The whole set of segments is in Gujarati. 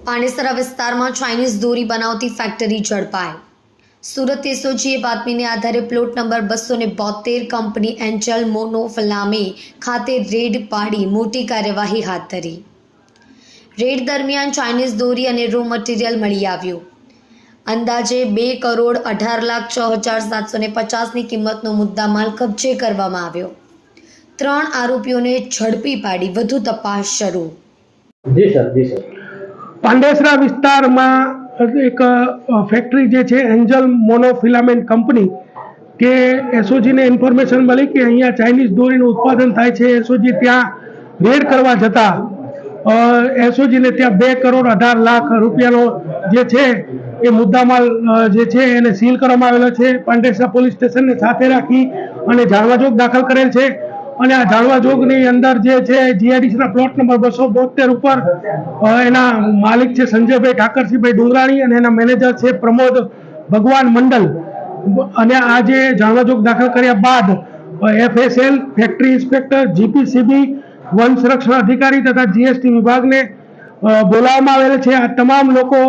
પાંડેસરા વિસ્તારમાં ચાઇનીઝ દોરી બનાવતી ફેક્ટરી ઝડપાઈ। સુરત એસઓજીએ બાતમીને આધારે પ્લોટ નંબર 272 કંપની એન્જલ મોનોફિલામે ખાતે રેડ પાડી મોટી કાર્યવાહી હાથ ધરી। રેડ દરમિયાન ચાઇનીઝ દોરી અને રો મટીરિયલ મળી આવ્યું। અંદાજે 2,18,06,750ની કિંમતનો મુદ્દામાલ કબજે કરવામાં આવ્યો। 3 આરોપીઓને ઝડપી પાડી વધુ તપાસ શરૂ। જી સર પાંડેસરા વિસ્તારમાં એક ફેક્ટરી જે છે એન્જલ મોનોફિલામેન્ટ કંપની કે એસઓજીને ઇન્ફોર્મેશન મળી કે અહીંયા ચાઇનીઝ દોરીનું ઉત્પાદન થાય છે। એસઓજી ત્યાં રેડ કરવા જતા એસઓજીને ત્યાં 2,18,00,000 રૂપિયાનો જે છે એ મુદ્દામાલ જે છે એને સીલ કરવામાં આવેલો છે। પાંડેસરા પોલીસ સ્ટેશનને સાથે રાખી અને જાણવાજોગ દાખલ કરેલ છે અને આ જાણવાજોગની અંદર જે છે જીઆઈડીસીના પ્લોટ નંબર 272 ઉપર એના માલિક છે સંજયભાઈ ઠાકરસિંહભાઈ ડુંગરાણી અને એના મેનેજર છે પ્રમોદ ભગવાન મંડલ અને આ જે જાણવાજોગ દાખલ કર્યા બાદ FSL factory inspector GPCB one સંરક્ષણ અધિકારી તથા જીએસટી વિભાગને બોલાવવામાં આવેલ છે। આ તમામ લોકો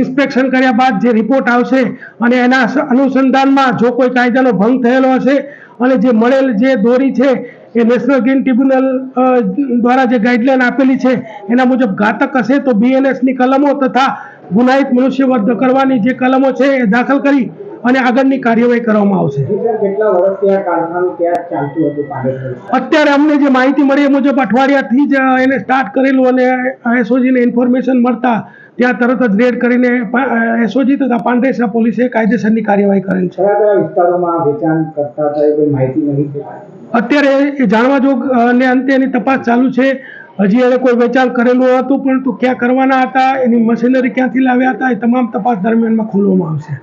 ઇન્સ્પેક્શન કર્યા બાદ જે રિપોર્ટ આવશે અને એના અનુસંધાનમાં જો કોઈ કાયદાનો ભંગ થયેલો હશે અને જે મળેલ જે દોરી છે એ નેશનલ ગ્રીન ટ્રિબ્યુનલ દ્વારા જે ગાઈડલાઈન આપેલી છે એના મુજબ ઘાતક હશે તો બીએનએસની કલમો તથા ગુનાહિત મનુષ્યવધ કરવાની જે કલમો છે એ દાખલ કરી અને આગળની કાર્યવાહી કરવામાં આવશે। અત્યારે અમને જે માહિતી મળી એ મુજબ અઠવાડિયાથી જ એને સ્ટાર્ટ કરેલું અને એસઓજીને ઇન્ફોર્મેશન મળતા ત્યાં તરત જ રેડ કરીને એસઓજી તથા પાંડેસરા પોલીસે કાયદેસરની કાર્યવાહી કરેલ છે। અત્યારે એ જાણવાજોગ અને અંતે એની તપાસ ચાલુ છે। હજી એને કોઈ વેચાણ કરેલું હતું પરંતુ ક્યાં કરવાના હતા, એની મશીનરી ક્યાંથી લાવ્યા હતા, એ તમામ તપાસ દરમિયાનમાં ખોલવામાં આવશે।